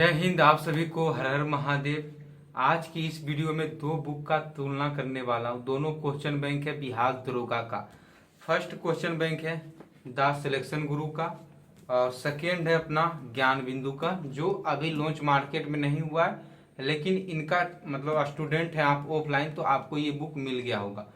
जय हिंद। आप सभी को हर हर महादेव। आज की इस वीडियो में दो बुक का तुलना करने वाला हूँ। दोनों क्वेश्चन बैंक है बिहार दरोगा का। फर्स्ट क्वेश्चन बैंक है द सिलेक्शन गुरु का और सेकेंड है अपना ज्ञान बिंदु का, जो अभी लॉन्च मार्केट में नहीं हुआ है, लेकिन इनका मतलब स्टूडेंट है आप ऑफलाइन तो आपको ये बुक मिल गया होगा।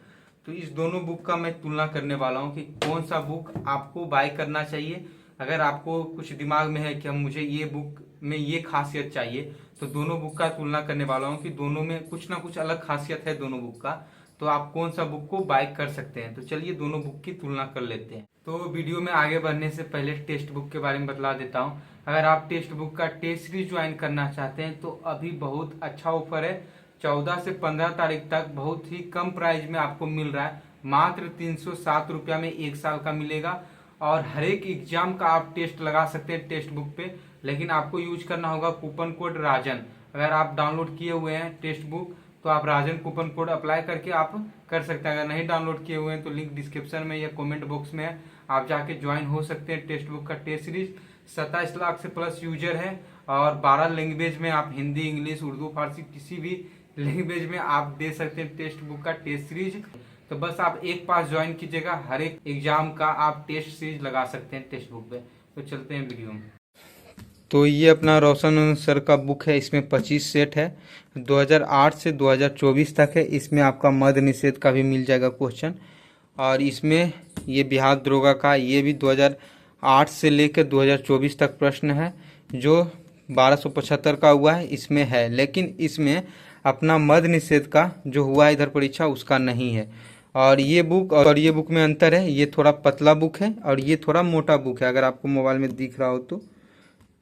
तो इस दोनों बुक का मैं तुलना करने वाला हूँ कि कौन सा बुक आपको बाय करना चाहिए। अगर आपको कुछ दिमाग में है कि हम मुझे ये बुक में ये खासियत चाहिए, तो दोनों बुक का तुलना करने वाला हूँ कि दोनों में कुछ ना कुछ अलग खासियत है दोनों बुक का, तो आप कौन सा बुक को बाय कर सकते हैं। तो चलिए दोनों बुक की तुलना कर लेते हैं। तो वीडियो में आगे बढ़ने से पहले टेक्स्ट बुक के बारे में बतला देता हूँ। अगर आप टेक्स्ट बुक का टेस्ट सीरीज ज्वाइन करना चाहते हैं तो अभी बहुत अच्छा ऑफर है। 14 से 15 तारीख तक बहुत ही कम प्राइस में आपको मिल रहा है। मात्र 307 रुपया में 1 साल का मिलेगा और हर एक एग्जाम का आप टेस्ट लगा सकते हैं टेक्स्ट बुक पे, लेकिन आपको यूज करना होगा कूपन कोड राजन। अगर आप डाउनलोड किए हुए हैं टेक्स्ट बुक तो आप राजन कूपन कोड अप्लाई करके आप कर सकते हैं। अगर नहीं डाउनलोड किए हुए हैं तो लिंक डिस्क्रिप्शन में या कमेंट बॉक्स में है, आप जाके ज्वाइन हो सकते हैं। टेक्स्ट बुक का टेस्ट सीरीज 27 लाख से प्लस यूजर है और 12 लैंग्वेज में आप हिंदी, इंग्लिश, उर्दू, फारसी किसी भी लैंग्वेज में आप दे सकते हैं टेक्स्ट बुक का टेस्ट सीरीज। तो बस आप एक पास ज्वाइन कीजिएगा, हर एक एग्जाम का आप टेस्ट सीरीज लगा सकते हैं टेक्स्ट बुक पे। तो चलते हैं वीडियो में। तो ये अपना रोशन सर का बुक है। इसमें 25 सेट है, 2008 से 2024 तक है। इसमें आपका मद्य निषेध का भी मिल जाएगा क्वेश्चन, और इसमें ये बिहार दरोगा का ये भी 2008 से लेकर 2024 तक प्रश्न है, जो 1275 का हुआ है इसमें है, लेकिन इसमें अपना मद्य निषेध का जो हुआ है इधर परीक्षा उसका नहीं है। और ये बुक में अंतर है, ये थोड़ा पतला बुक है और ये थोड़ा मोटा बुक है, अगर आपको मोबाइल में दिख रहा हो तो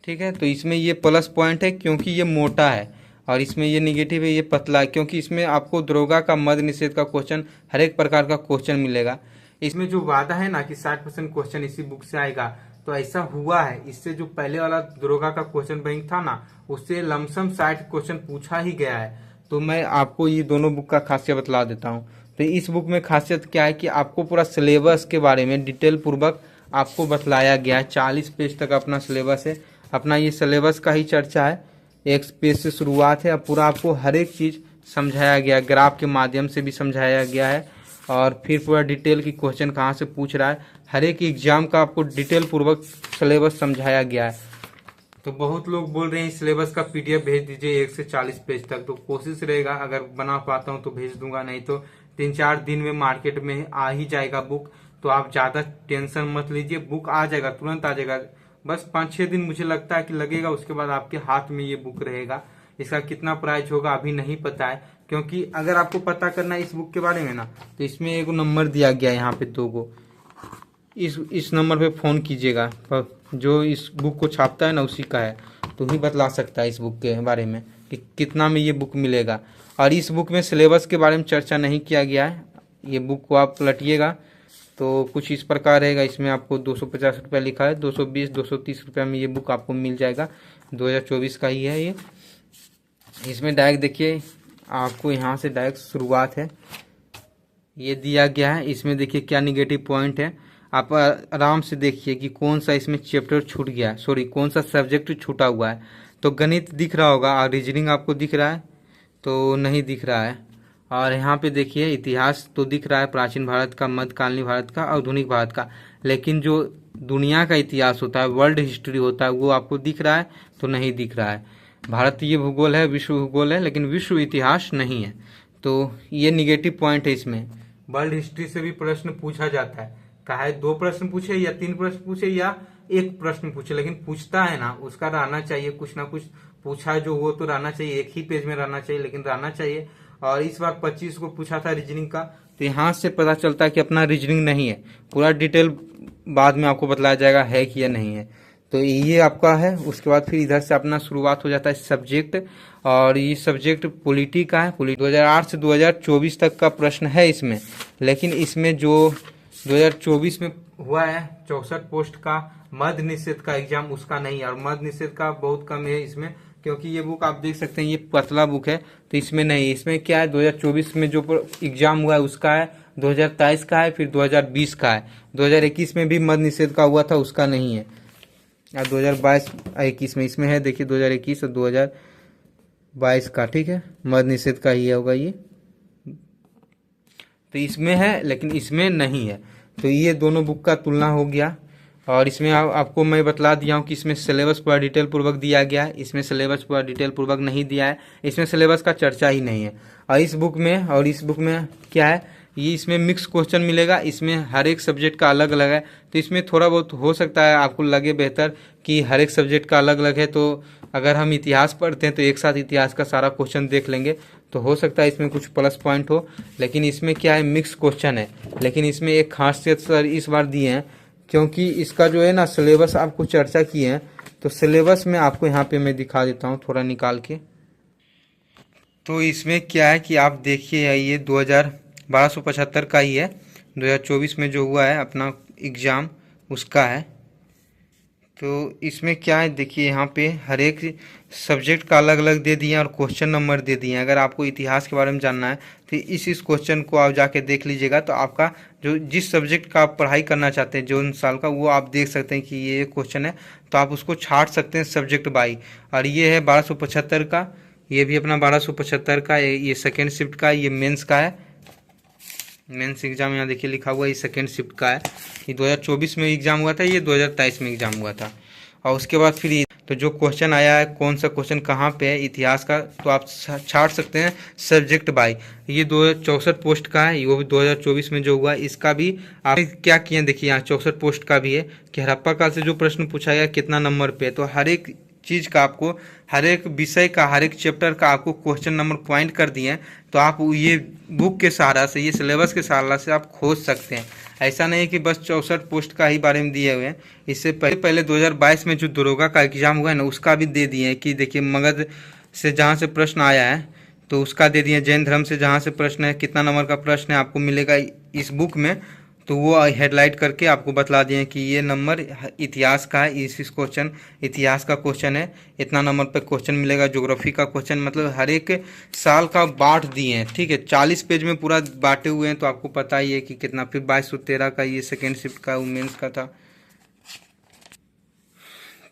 ठीक है। तो इसमें ये प्लस पॉइंट है क्योंकि ये मोटा है, और इसमें ये निगेटिव है ये पतला है, क्योंकि इसमें आपको दरोगा का मद्य निषेध का क्वेश्चन हर एक प्रकार का क्वेश्चन मिलेगा। इसमें जो वादा है ना कि 60% क्वेश्चन इसी बुक से आएगा, तो ऐसा हुआ है। इससे जो पहले वाला दरोगा का क्वेश्चन बैंक था ना, उससे लमसम 60 क्वेश्चन पूछा ही गया है। तो मैं आपको ये दोनों बुक का खासियत बतला देता हूँ। तो इस बुक में खासियत क्या है कि आपको पूरा सिलेबस के बारे में डिटेल पूर्वक आपको बतलाया गया है। 40 पेज तक अपना सिलेबस है। अपना ये सिलेबस का ही चर्चा है, एक पेज से शुरुआत है। अब पूरा आपको हर एक चीज़ समझाया गया है, ग्राफ के माध्यम से भी समझाया गया है, और फिर पूरा डिटेल की क्वेश्चन कहाँ से पूछ रहा है, हर एक एग्जाम का आपको डिटेल पूर्वक सिलेबस समझाया गया है। तो बहुत लोग बोल रहे हैं इस सिलेबस का पीडीएफ भेज दीजिए 1 से 40 पेज तक, तो कोशिश रहेगा अगर बना पाता हूँ तो भेज दूंगा, नहीं तो 3-4 दिन में मार्केट में आ ही जाएगा बुक। तो आप ज़्यादा टेंशन मत लीजिए, बुक आ जाएगा, तुरंत आ जाएगा। बस 5-6 दिन मुझे लगता है कि लगेगा, उसके बाद आपके हाथ में ये बुक रहेगा। इसका कितना प्राइस होगा अभी नहीं पता है, क्योंकि अगर आपको पता करना है इस बुक के बारे में ना, तो इसमें एक नंबर दिया गया है यहाँ पे 2 गो। इस नंबर पे फ़ोन कीजिएगा, जो इस बुक को छापता है ना उसी का है, तो ही बतला सकता है इस बुक के बारे में कि कितना में ये बुक मिलेगा। और इस बुक में सिलेबस के बारे में चर्चा नहीं किया गया है। ये बुक को आप पलटिएगा तो कुछ इस प्रकार रहेगा। इसमें आपको 250 रुपया लिखा है, 220-230 रुपया में ये बुक आपको मिल जाएगा। 2024 का ही है ये। इसमें डायरेक्ट देखिए, आपको यहाँ से डायरेक्ट शुरुआत है, ये दिया गया है। इसमें देखिए क्या निगेटिव पॉइंट है, आप आराम से देखिए कि कौन सा इसमें चैप्टर छूट गया है, सॉरी कौन सा सब्जेक्ट छूटा हुआ है। तो गणित दिख रहा होगा और रीजनिंग आपको दिख रहा है तो नहीं दिख रहा है। और यहाँ पे देखिए इतिहास तो दिख रहा है, प्राचीन भारत का, मध्यकालीन भारत का, आधुनिक भारत का, लेकिन जो दुनिया का इतिहास होता है, वर्ल्ड हिस्ट्री होता है, वो आपको दिख रहा है तो नहीं दिख रहा है। भारतीय भूगोल है, विश्व भूगोल है, लेकिन विश्व इतिहास नहीं है। तो ये निगेटिव पॉइंट है इसमें। वर्ल्ड हिस्ट्री से भी प्रश्न पूछा जाता है, चाहे 2 प्रश्न पूछे या 3 प्रश्न पूछे या 1 प्रश्न पूछे, लेकिन पूछता है ना, उसका रहना चाहिए कुछ ना कुछ पूछा जो वो तो रहना चाहिए, एक ही पेज में रहना चाहिए, लेकिन रहना चाहिए। और इस बार 25 को पूछा था रीजनिंग का, तो यहाँ से पता चलता है कि अपना रीजनिंग नहीं है। पूरा डिटेल बाद में आपको बतलाया जाएगा है कि या नहीं है। तो ये आपका है। उसके बाद फिर इधर से अपना शुरुआत हो जाता है सब्जेक्ट, और ये सब्जेक्ट पॉलिटी का है। 2008 से 2024 तक का प्रश्न है इसमें, लेकिन इसमें जो 2024 में हुआ है 64 पोस्ट का मद्य निषेध का एग्जाम, उसका नहीं है। और मद्य निषेध का बहुत कम है इसमें, क्योंकि ये बुक आप देख सकते हैं ये पतला बुक है, तो इसमें नहीं। इसमें क्या है, 2024 में जो एग्जाम हुआ है उसका है, 2023 का है, फिर 2020 का है। 2021 में भी मद्य निषेध का हुआ था, उसका नहीं है। और 2022-21 में इसमें है, देखिए 2021 और 2022 का, ठीक है, मद्य निषेध का ही होगा ये, तो इसमें है लेकिन इसमें नहीं है। तो ये दोनों बुक का तुलना हो गया। और इसमें आपको मैं बतला दिया हूँ कि इसमें सिलेबस पूरा डिटेल पूर्वक दिया गया है, इसमें सिलेबस पूरा डिटेल पूर्वक नहीं दिया है, इसमें सिलेबस का चर्चा ही नहीं है। और इस बुक में क्या है, ये इसमें मिक्स क्वेश्चन मिलेगा, इसमें हर एक सब्जेक्ट का अलग अलग है। तो इसमें थोड़ा बहुत हो सकता है आपको लगे बेहतर कि हर एक सब्जेक्ट का अलग अलग है, तो अगर हम इतिहास पढ़ते हैं तो एक साथ इतिहास का सारा क्वेश्चन देख लेंगे तो हो सकता है इसमें कुछ प्लस पॉइंट हो। लेकिन इसमें क्या है, मिक्स क्वेश्चन है। लेकिन इसमें एक खासियत सर इस बार दिए हैं, क्योंकि इसका जो है ना सिलेबस आपको चर्चा किए हैं, तो सिलेबस में आपको यहाँ पे मैं दिखा देता हूँ थोड़ा निकाल के। तो इसमें क्या है कि आप देखिए, ये 1275 का ही है, 2024 में जो हुआ है अपना एग्ज़ाम उसका है। तो इसमें क्या है, देखिए यहाँ पे हर एक सब्जेक्ट का अलग अलग दे दिए और क्वेश्चन नंबर दे दिए हैं। अगर आपको इतिहास के बारे में जानना है तो इस क्वेश्चन को आप जाके देख लीजिएगा, तो आपका जो जिस सब्जेक्ट का आप पढ़ाई करना चाहते हैं जो उन साल का, वो आप देख सकते हैं कि ये क्वेश्चन है, तो आप उसको छाट सकते हैं सब्जेक्ट बाई। और ये है 1275 का, ये भी अपना 1275 का, ये सेकेंड शिफ्ट का, ये मेंस का है, मेंस एग्जाम यहाँ देखिए लिखा हुआ है, ये सेकेंड शिफ्ट का है। ये 2024 में एग्जाम हुआ था, ये 2023 में एग्जाम हुआ था। और उसके बाद फिर तो जो क्वेश्चन आया है, कौन सा क्वेश्चन कहाँ पे है इतिहास का, तो आप छाट सकते हैं सब्जेक्ट बाई। ये 264 पोस्ट का है, वो भी 2024 में जो हुआ, इसका भी आप क्या किए देखिए, यहाँ 64 पोस्ट का भी है कि हड़प्पा काल से जो प्रश्न पूछा गया कितना नंबर पे। तो हर एक चीज़ का आपको, हर एक विषय का, हर एक चैप्टर का आपको क्वेश्चन नंबर पॉइंट कर दिए हैं। तो आप ये बुक के सहारा से, ये सिलेबस के सहारा से आप खोज सकते हैं। ऐसा नहीं कि बस 64 पोस्ट का ही बारे में दिए हुए हैं, इससे पहले 2022 में जो दरोगा का एग्जाम हुआ है ना, उसका भी दे दिए हैं कि देखिए मगध से जहाँ से प्रश्न आया है तो उसका दे दिए, जैन धर्म से जहाँ से प्रश्न है, कितना नंबर का प्रश्न है आपको मिलेगा इस बुक में, तो वो हेडलाइट करके आपको बतला दिए कि ये नंबर इतिहास का है, इस क्वेश्चन इतिहास का क्वेश्चन है, इतना नंबर पे क्वेश्चन मिलेगा। ज्योग्राफी का क्वेश्चन, मतलब हर एक साल का बांट दिए हैं, ठीक है, 40 पेज में पूरा बांटे हुए हैं। तो आपको पता ही है कि कितना। फिर 2213 का ये सेकेंड शिफ्ट का वुमेंस का था,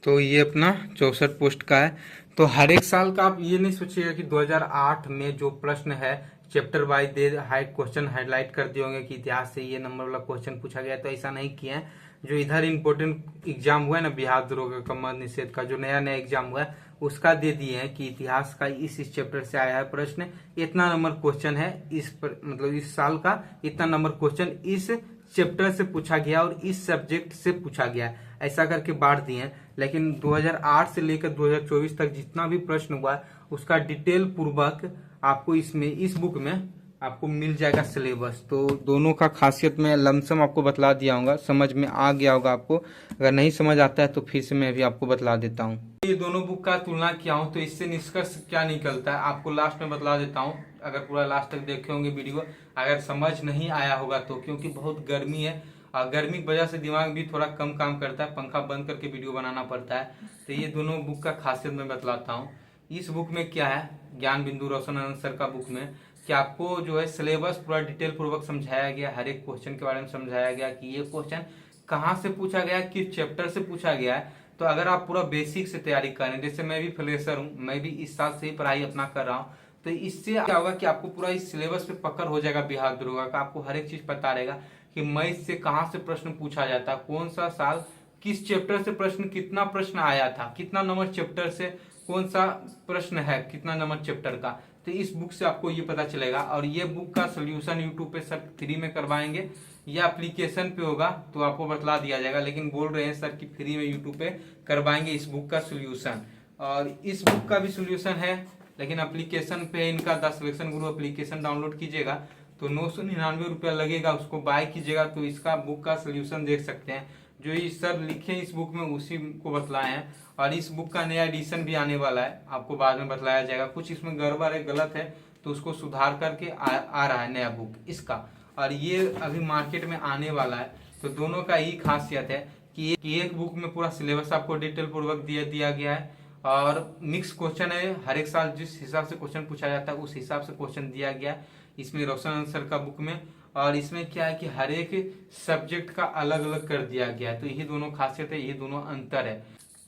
तो ये अपना 64 पोस्ट का है। तो हर एक साल का आप ये नहीं सोचिएगा कि 2008 में जो प्रश्न है चैप्टर वाइज दे क्वेश्चन हाईलाइट कर दिए होंगे कि इतिहास से ये नंबर वाला क्वेश्चन पूछा गया, तो ऐसा नहीं किया है। जो इधर इम्पोर्टेंट एग्जाम हुआ है ना, बिहार दरोगा का मद्य निषेध का जो नया नया एग्जाम हुआ है, उसका दे दिए हैं कि इतिहास का इस चैप्टर से आया है प्रश्न, इतना नंबर क्वेश्चन है मतलब इस साल का इतना नंबर क्वेश्चन इस चैप्टर से पूछा गया और इस सब्जेक्ट से पूछा गया, ऐसा करके बांट दिए हैं। लेकिन 2008 से लेकर 2024 तक जितना भी प्रश्न हुआ है उसका डिटेल पूर्वक आपको इस बुक में आपको मिल जाएगा सिलेबस। तो दोनों का खासियत मैं लमसम आपको बतला दिया होगा, समझ में आ गया होगा आपको। अगर नहीं समझ आता है तो फिर से मैं भी आपको बतला देता हूँ। ये दोनों बुक का तुलना किया हूँ, तो इससे निष्कर्ष क्या निकलता है आपको लास्ट में बतला देता हूँ। अगर पूरा लास्ट तक देखे होंगे वीडियो, अगर समझ नहीं आया होगा तो, क्योंकि बहुत गर्मी है और गर्मी की वजह से दिमाग भी थोड़ा कम काम करता है, पंखा बंद करके वीडियो बनाना पड़ता है। तो ये दोनों बुक का खासियत मैं बतलाता हूँ। इस बुक में क्या है, ज्ञान बिंदु रोशन आनंद सर का बुक में कि आपको जो है सिलेबस पूरा डिटेल पूर्वक समझाया गया, हर एक क्वेश्चन के बारे में समझाया गया कि ये क्वेश्चन कहाँ से पूछा गया, किस चैप्टर से पूछा गया है। तो अगर आप पूरा बेसिक से तैयारी करें, जैसे मैं भी फ्रेशर हूँ, मैं भी इस साल से ही पढ़ाई अपना कर रहा हूँ, तो इससे क्या होगा कि आपको पूरा इस सिलेबस पे पकड़ हो जाएगा बिहार दरोगा का। आपको हर एक चीज पता रहेगा कि मैथ से कहाँ से प्रश्न पूछा जाता है, कौन सा साल किस चैप्टर से प्रश्न, कितना प्रश्न आया था, कितना नंबर चैप्टर से कौन सा प्रश्न है, कितना नंबर चैप्टर का। तो इस बुक से आपको ये पता चलेगा। और ये बुक का सोल्यूशन यूट्यूब पे सर फ्री में करवाएंगे या एप्लीकेशन पे होगा तो आपको बतला दिया जाएगा, लेकिन बोल रहे हैं सर कि फ्री में यूट्यूब पे करवाएंगे इस बुक का सोल्यूशन। और इस बुक का भी सोल्यूशन है, लेकिन एप्लीकेशन पे इनका 10 सिलेक्शन गुरु एप्लीकेशन डाउनलोड कीजिएगा तो 999 रुपया लगेगा, उसको बाय कीजिएगा तो इसका बुक का सोल्यूशन देख सकते हैं। जो ये सर लिखे इस बुक में उसी को बतलाए हैं। और इस बुक का नया एडिशन भी आने वाला है, आपको बाद में बतलाया जाएगा। कुछ इसमें गड़बड़ है, गलत है, तो उसको सुधार करके आ रहा है नया बुक इसका, और ये अभी मार्केट में आने वाला है। तो दोनों का यही खासियत है कि एक बुक में पूरा सिलेबस आपको डिटेल पूर्वक दिया गया है और मिक्स क्वेश्चन है, हर एक साल जिस हिसाब से क्वेश्चन पूछा जाता है उस हिसाब से क्वेश्चन दिया गया है इसमें रोशन आंसर का बुक में। और इसमें क्या है कि हर एक सब्जेक्ट का अलग अलग कर दिया गया है। तो यही दोनों खासियत है, यही दोनों अंतर है।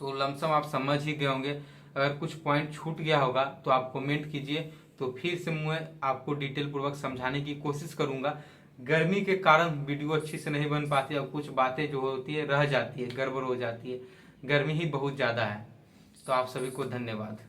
तो लमसम आप समझ ही गए होंगे। अगर कुछ पॉइंट छूट गया होगा तो आप कमेंट कीजिए, तो फिर से मैं आपको डिटेल पूर्वक समझाने की कोशिश करूंगा। गर्मी के कारण वीडियो अच्छी से नहीं बन पाती और कुछ बातें जो होती है रह जाती है, गड़बड़ हो जाती है, गर्मी ही बहुत ज़्यादा है। तो आप सभी को धन्यवाद।